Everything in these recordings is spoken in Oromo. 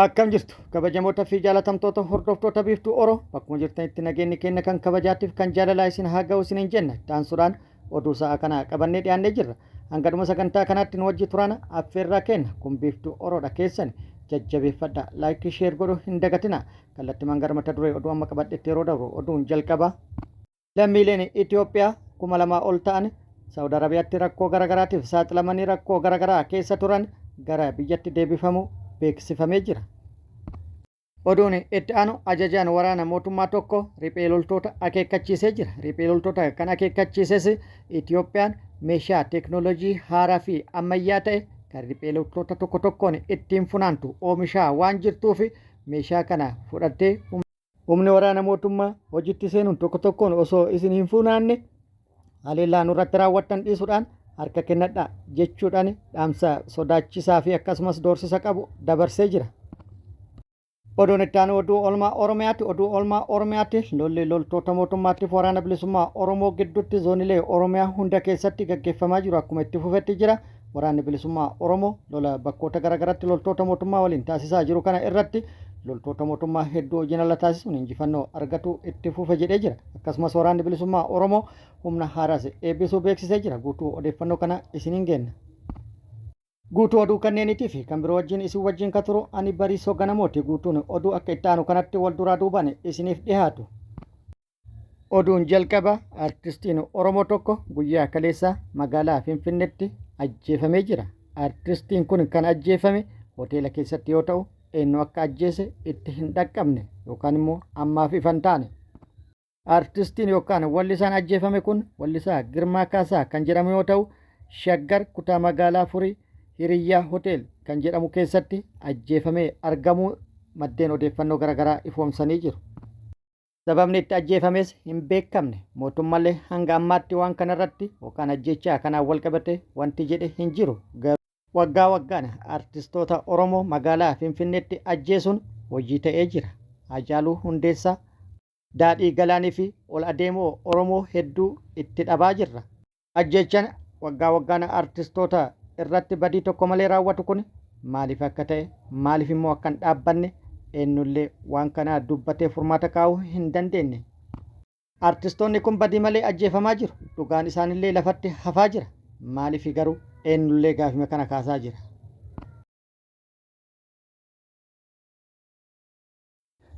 Akkam jirtu kabajamoota fi jaalatamtoota hordoftoota biiftuu Oroo bakkuma jirtanitti nageenyi keenya kan kabajaatiif kan jaalalaa isin haa ga'u isiniin jenna. Taansuudhaan oduu sa'a kana qabannee dhiyaannee jirra. Hanga sagantaa kanaatti nu wajji turana affeerraa kenna kun biiftuu Oroodha keessan jajjabeeffadha laayikii sheer godhuu hin dagatina. Kallattii gara mata duree oduu amma qabadhetti yeroo dabru oduun jalqaba. Lammiileen Itoophiyaa 2000 ol ta'an Saawud Arabiyaatti rakkoo garaagaraatiif saaxilamanii rakkoo garaagaraa keessa turan gara biyyatti deebifamuu beeksifamee jira. Oduun itti aanu ajajaan waraana mootummaa tokko riphee loltoota akeekkachiisee jira. Riphee loltoota kan akeekkachiises Itoophiyaan meeshaa teeknooloojii haaraa fi ammayyaa ta'e kan riphee loltoota tokko tokkoon ittiin funaantu oomishaa waan jirtuuf meeshaa kana fudhattee humni waraana mootummaa hojiitti seenuun tokko tokkoon osoo isin hin funaanne haleellaa nurratti raawwattan dhiisuudhaan harka kennadhaa jechuudhaan dhaamsa sodaachisaa fi akkasumas doorsisa qabu dabarsee jira. Oduun itti aanu oduu oolmaa Oromiyaatti lolli loltoota mootummaatiif waraana bilisummaa Oromoo gidduutti zoonilee Oromiyaa hunda keessatti gaggeeffamaa jiru akkuma itti fufetti jira. Waraanni bilisummaa Oromoo lola bakkoota garaagaraatti loltoota mootummaa waliin taasisaa jiru kana irratti loltoota mootummaa hedduu hojiin ala taasisuun injifannoo argatu itti fufe jedhee jira. Akkasumas waraanni bilisummaa Oromoo humna haaraas eebbisuu beeksisee jira. Guutuu odeeffannoo kana isiniin kenna. Guutuu oduu kanneeniitii fi kan biroo wajjin isin wajjin kan turu ani Bariisoo Ganamooti. Guutuun oduu akka itti aanu kanatti wal duraa duubaan isiniif dhiyaatu. Oduun jalqaba artistiin Oromoo tokko guyyaa kaleessaa magaalaa Finfinneetti ajjeefamee jira. Artistiin kun kan ajjeefame hoteela keessatti yoo ta'u eenyu akka ajjeese itti hin dhaqqabne yookaan immoo ammaaf ifan taane. Artistiin yookaan wallisaan ajjeefame kun wallisaa Girmaa Kaasaa kan jedhamu yoo ta'u Shaggar kutaa magaalaa Furii Hiriyyaa Hotel kan jedhamu keessatti ajjeefamee argamuu maddeen odeeffannoo garaagaraa ifoomsanii jiru. Sababni itti ajjeefames hin beekamne. Mootummallee hanga ammaatti waan kanarratti yookaan ajjechaa kanaan wal qabate wanti jedhe hin jiru. Waggaa waggaan artistoota Oromoo magaalaa Finfinneetti ajjeesuun hojii ta'ee jira. Hacaaluu Hundeessaa, Daadhii Galaanii fi ol adeemoo Oromoo hedduu itti dhabaa jirra. Ajjechaan waggaa waggaan artistoota irratti badii tokko malee raawwatu kun maaliif akka ta'e maaliif immoo akka hin dhaabbanne eenyullee waan kana dubbatee furmaata kaa'uu hin dandeenye. Artistoonni kun badii malee ajjeefamaa jiru. Dhugaan isaanillee lafatti hafaa jira. Maaliif garuu eenyullee gaafima kana kaasaa jira.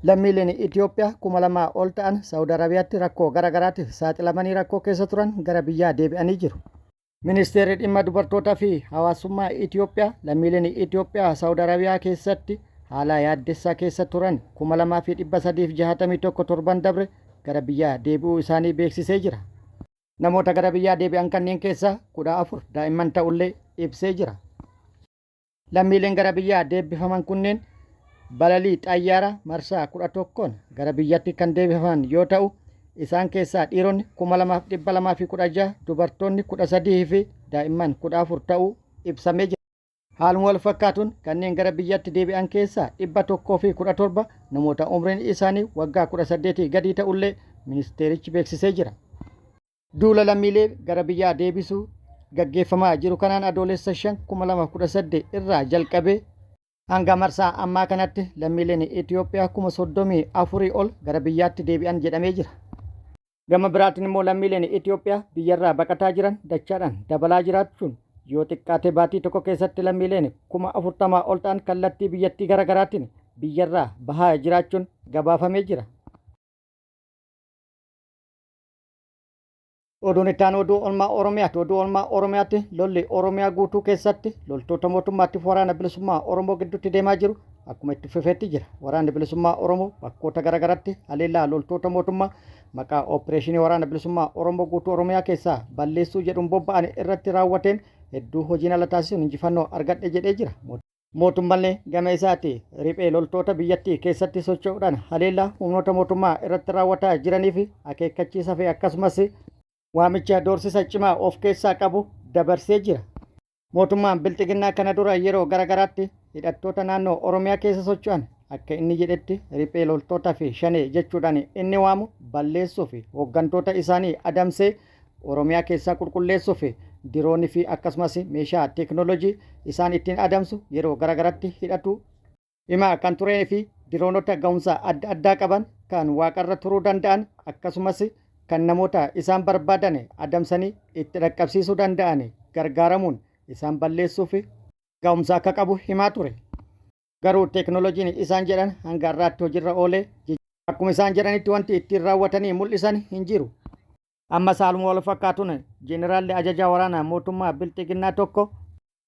Lammiileen Itoophiyaa 2000 ol ta'an Saawud Arabiyaatti rakkoo garaagaraatiif saaxilamanii rakkoo keessa turan gara biyyaa deebi'anii jiru. Ministeerri dhimma dubartootaa fi hawaasummaa Itoophiyaa lammiileen Itoophiyaa Saawud Arabiyaa keessatti haala yaaddessaa keessa turan 2361 torban dabre gara biyyaa deebi'uu isaanii beeksisee jira. Namoota gara biyyaa deebi'an kanneen keessaa 14 daa'imman ta'ullee ibsee jira. Lammiileen gara biyyaa deebifaman kunneen balalii xayyaaraa marsaa 11 gara biyyatti kan deebifaman yoo ta'u isaan keessaa dhiironni 2216 dubartoonni 13 fi daa'imman 14 ta'uu ibsamee jira. Haaluma wal fakkaatuun kanneen gara biyyatti deebi'an keessaa 117 namoota umriin isaanii waggaa 18 gadii ta'ullee ministeerichi beeksisee jira. Duula lammiilee gara biyyaa deebisuu gaggeeffamaa jiru kanaan adoolessa 5 irraa jalqabee hanga marsaa ammaa kanatti lammiileen Itoophiyaa 34,000 ol gara biyyaatti deebi'an jedhamee jira. Gama biraatiin immoo lammiileen Itoophiyaa biyyarraa baqataa jiran dachaadhaan dabalaa jiraachuun yoo xiqqaate baatii tokko keessatti lammiileen 40,000 ol ta'an kallattii biyyattii garaagaraatiin biyyarraa bahaa jiraachuun gabaafamee jira. Oduun itti aanu oduu oolmaa Oromiyaatti. Oduu oolmaa Oromiyaatti lolli Oromiyaa guutuu keessatti loltoota mootummaatiif waraana bilisummaa Oromoo gidduutti deemaa jiru akkuma itti fufeetti jira. Waraanni bilisummaa Oromoo bakkoota garaagaraatti haleellaa loltoota mootummaa maqaa opereeshinii waraana bilisummaa Oromoo guutuu Oromiyaa keessaa balleessuu jedhuun bobba'an irratti raawwateen hedduu hojiin ala taasisuun injifannoo argadhe jedhee jira. Mootummallee gama isaatti riphee loltoota biyyattii keessatti socho'uudhaan haleellaa humnoota mootummaa irratti raawwataa jiranii fi akeekkachiisaa fi akkasumas waamicha doorsisa cimaa of keessaa qabu dabarsee jira. Mootummaan bilxiginnaa kana dura yeroo garaagaraatti hidhattoota naannoo Oromiyaa keessa socho'an akka inni jedhetti riphee loltootaa fi shanee jechuudhaan inni waamu balleessuu fi hooggantoota isaanii adamsee Oromiyaa keessaa qulqulleessuu fi diroonii fi akkasumas meeshaa teeknooloojii isaan ittiin adamsu yeroo garaagaraatti hidhatu himaa kan turee fi diroonota ga'umsa adda addaa qaban kan waaqarra turuu danda'an akkasumas kan namoota isaan barbaadan adamsanii itti dhaqqabsiisuu danda'an gargaaramuun isaan balleessuuf ga'umsa akka qabu himaa ture. Garuu teeknooloojiin isaan jedhan hanga har'aatti hojiirra oolee akkuma isaan jedhanitti wanti ittiin raawwatanii mul'isan hin jiru. Ammas haaluma wal fakkaatuun Jeneraalli ajajaa waraanaa mootummaa Bilxiginnaa tokko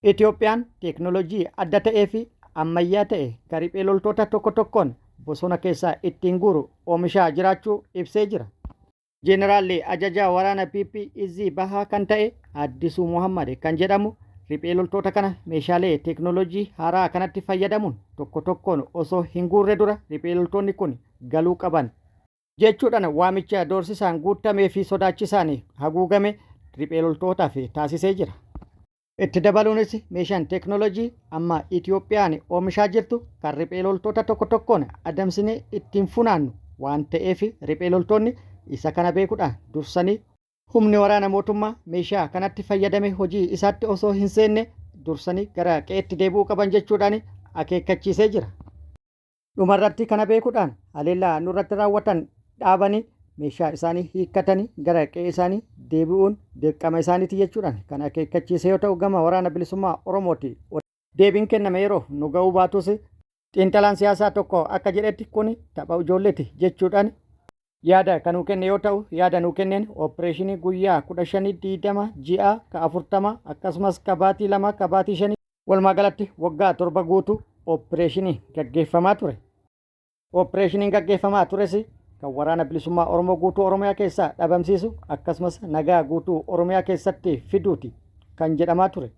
Itoophiyaan teeknooloojii adda ta'ee fi ammayyaa ta'e kan riphee loltoota tokko tokkoon bosona keessaa ittiin guuru oomishaa jiraachuu ibsee jira. Jeneraalli ajajaa waraana PPEZ bahaa kan ta'e Addisuu Muhammad kan jedhamu riphee loltoota kana meeshaalee teeknooloojii haaraa kanatti fayyadamuun tokko tokkoon osoo hin guurre dura riphee loltoonni kun galuu qaban jechuudhaan waamicha doorsisaan guutamee fi sodaachisaan haguugame riphee loltootaaf taasisee jira. Itti dabaluunis meeshaan teeknooloojii amma Itoophiyaan oomishaa jirtu kan riphee loltoota tokko tokkoon adamsinee ittiin funaannu waan ta'eef riphee loltoonni isa kana beekuudhaan dursanii humni waraana mootummaa meeshaa kanatti fayyadame hojii isaatti osoo hin seenne dursanii gara qe'eetti deebi'uu qaban jechuudhaan akeekkachiisee jira. Dhumarratti kana beekuudhaan haleellaa nurratti raawwatan dhaabanii meeshaa isaanii hiikkatanii gara qe'ee isaanii deebi'uun dirqama isaaniiti jechuudhaan kan akeekkachiise yoo ta'u gama waraana bilisummaa Oromooti. Deebiin kenname yeroo nu ga'uu baatus xiinxalaan siyaasaa tokko akka jedhetti kun tapha ijoolleeti jechuudhaan yaada kan nuu kenne yoo ta'u yaada nuu kenneen ooppireeshinii guyyaa 15-20 ji'a 40 akkasumas kabaatii 2 kabaatii 5 walumaa galatti waggaa 7 guutuu ooppireeshinii gaggeeffamaa ture. Ooppireeshiniin gaggeeffamaa tures kan waraana bilisummaa Oromoo guutuu Oromiyaa keessaa dhabamsiisu akkasumas nagaa guutuu Oromiyaa keessatti fiduuti kan jedhamaa ture.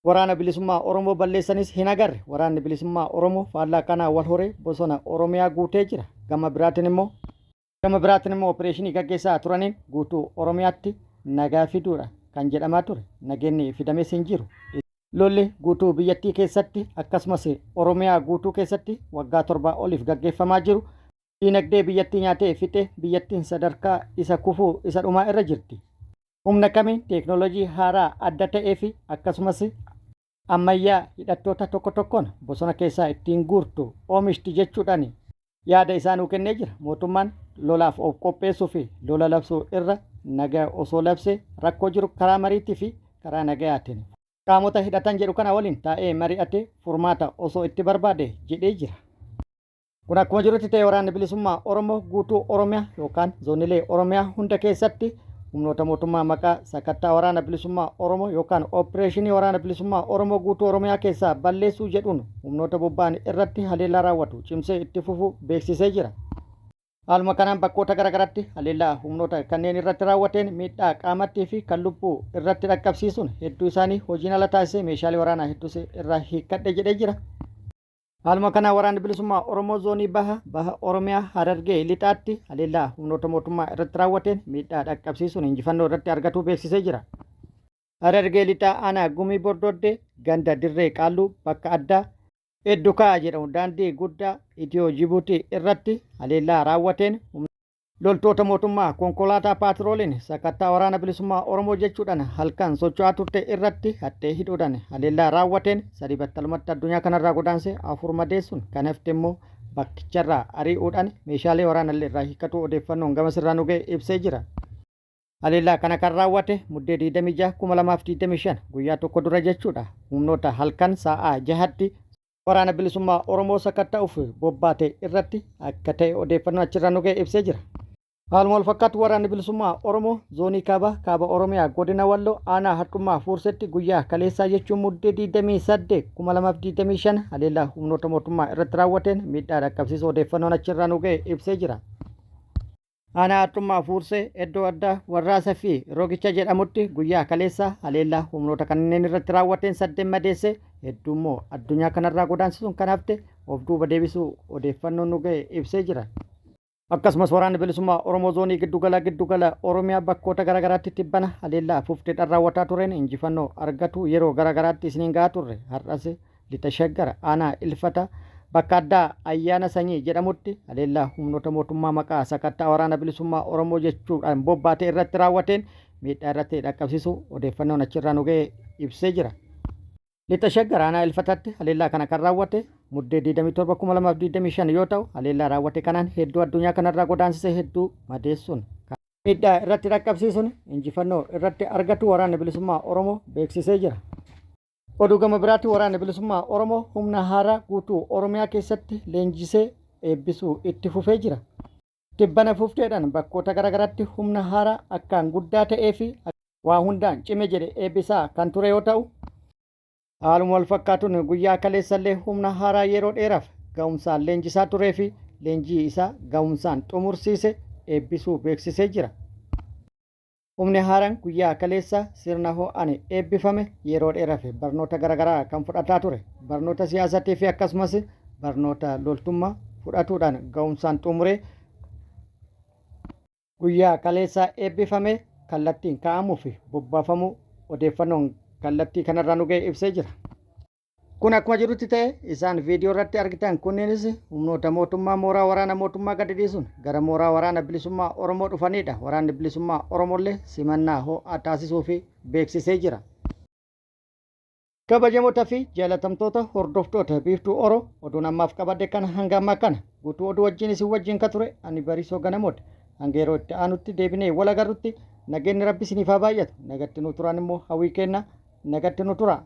Waraana bilisummaa Oromoo balleessanis hin agarre. Waraanni bilisummaa Oromoo faallaa kanaa wal horee bosona Oromiyaa guutee jira. Gama biraatiin immoo ooppireeshinii gaggeessaa turaniin guutuu Oromiyaatti nagaa fiduudha kan jedhamaa ture. Nageenyi fidames hin jiru. Lolli guutuu biyyattii keessatti akkasumas Oromiyaa guutuu keessatti waggaa 7 oliif gaggeeffamaa jiru. Diinagdee biyyattii nyaatee fixee biyyattiin sadarkaa isa kufuu isa dhumaa irra jirti. Humna kamiin teeknooloojii haaraa adda ta'ee fi akkasumas ammayyaa hidhattoota tokko tokkoon bosona keessaa ittiin guurtu oomishti jechuudhaan yaada isaa nuu kennee jira. Mootummaan lolaaf of qopheessuu fi lola labsuu irra nagaa osoo labsee rakkoo jiru karaa mariitii fi karaa nagayaatiin qaamota hidhatan jedhu kana waliin taa'ee mari'atee furmaata osoo itti barbaade jedhee jira. Kun akkuma jirutti ta'e waraanni bilisummaa Oromoo guutuu Oromiyaa yookaan zoonilee Oromiyaa hunda keessatti humnoota mootummaa maqaa sakattaa waraana bilisummaa Oromoo yookaan ooppireeshinii waraana bilisummaa Oromoo guutuu Oromiyaa keessaa balleessuu jedhuun humnoota bobba'an irratti haleellaa raawwatu cimsee itti fufuu beeksisee jira. Haaluma kanaan bakkoota garaagaraatti haleellaa humnoota kanneen irratti raawwateen miidhaa qaamattii fi kan lubbuu irratti dhaqqabsiisuun hedduu isaanii hojiin ala taasisee meeshaalee waraanaa hedduus irraa hiikkadhe jedhee jira. Haaluma kana waraanni bilisummaa Oromoo zoonii baha Oromiyaa Harargee lixaatti haleellaa humnoota mootummaa irratti raawwateen miidhaa dhaqqabsiisuun injifannoo irratti argatuu beeksisee jira. Harargee lixaa aanaa Gumii Bordoddee ganda Dirree Qaalluu bakka addaa Eddukaa jedhamu daandii guddaa Itiyoo Jibuutii irratti haleellaa raawwateen loltoota mootummaa konkolaataa paatrooliin sakattaa waraana bilisummaa Oromoo jechuudhaan halkan socho'aa turte irratti hattee hidhuudhaan haleellaa raawwateen 3 battalumatti addunyaa kanarraa godaansee 4 madeessuun kan hafte immoo bakkicharraa ari'uudhaan meeshaalee waraanallee irraa hiikkatu odeeffannoon gama sirraa nu ga'e ibsee jira. Haleellaa kana kan raawwate muddee 26/2025 guyyaa tokko dura jechuudha. Humnoota halkan sa'aa 6tti waraana bilisummaa Oromoo sakatta'uuf bobbaate irratti akka ta'e odeeffannoo achirraa nu ga'e ibsee jira. Haaluma wal fakkaatu waraanni bilisummaa Oromoo zoonii kaaba Oromiyaa godina Walloo aanaa Hadhummaa Fuursetti guyyaa kaleessaa jechuun muddee 28/2025 haleellaa humnoota mootummaa irratti raawwateen miidhaa dhaqqabsiisuu odeeffannoon achirraa nu ga'e ibsee jira. Aanaa Hadhummaa Fuursee iddoo addaa Warraasaa fi Rogicha jedhamutti guyyaa kaleessaa haleellaa humnoota kanneen irratti raawwateen 8 madeessee hedduu immoo addunyaa kanarraa godaansisuun kan hafte of duuba deebisuu odeeffannoon nu ga'e ibsee jira. Akkasumas waraanni bilisummaa Oromoo zoonii giddugala Oromiyaa bakkoota garaagaraatti tibbana haleellaa fufteedhaan raawwataa tureen injifannoo argatu yeroo garaagaraatti isiniin gahaa turre har'as lixa shaggar aanaa Ilfata bakka addaa ayyaana sanyii jedhamutti haleellaa humnoota mootummaa maqaa sakattaa waraana bilisummaa Oromoo jechuudhaan bobbaate irratti raawwateen miidhaa irratti dhaqqabsiisuu odeeffannoon achirraa nu ga'e ibsee jira. Lixa shaggar aanaa Ilfatatti haleellaa kana kan raawwate muddee 27,2025 yoo ta'u haleellaa raawwate kanaan hedduu addunyaa kanarraa godaansisee hedduu madeessuun miidhaa irratti dhaqqabsiisuun injifannoo irratti argatu waraanni bilisummaa Oromoo beeksisee jira. Oduu gama biraatti waraanni bilisummaa Oromoo humna haaraa guutuu Oromiyaa keessatti leenjisee eebbisuu itti fufee jira. Tibbana fufteedhaan bakkoota garaagaraatti humna haaraa akkaan guddaa ta'ee fi waa hundaan cime jedhe eebbisaa kan ture yoo ta'u haaluma wal fakkaatuun guyyaa kaleessallee humna haaraa yeroo dheeraaf ga'umsaan leenjisaa turee fi leenjii isaa ga'umsaan xumursiise eebbisuu beeksisee jira. Humni haaraan guyyaa kaleessa sirna ho'aan eebbifame yeroo dheeraaf barnoota garaagaraa kan fudhataa ture. Barnoota siyaasatii fi akkasumas barnoota loltummaa fudhatuudhaan ga'umsaan xumuree guyyaa kaleessa eebbifame kallattiin kaa'amuu fi bobbaafamuu odeeffannoon kallattii kanarraa nu ga'e ibsee jira. Kun akkuma jirutti ta'e isaan viidiyoo irratti argitan kunneenis humnoota mootummaa mooraa waraana mootummaa gadi dhiisuun gara mooraa waraana bilisummaa Oromoo dhufanidha. Waraanni bilisummaa Oromollee simannaa ho'aa taasisuu fi beeksisee jira. Kabajamoota fi jaalatamtoota hordoftoota biiftuu Oroo oduun ammaaf qabadde kana hanga ammaa kana guutuu oduu wajjin isin wajjin ka ture ani Bariisoo Ganamoodha. Hanga yeroo itti aanutti deebinee wal agarrutti nageenyi rabbi isiniif haa baay'atu. Nagatti nu turaan immoo hawwii kenna nagatti nu tura.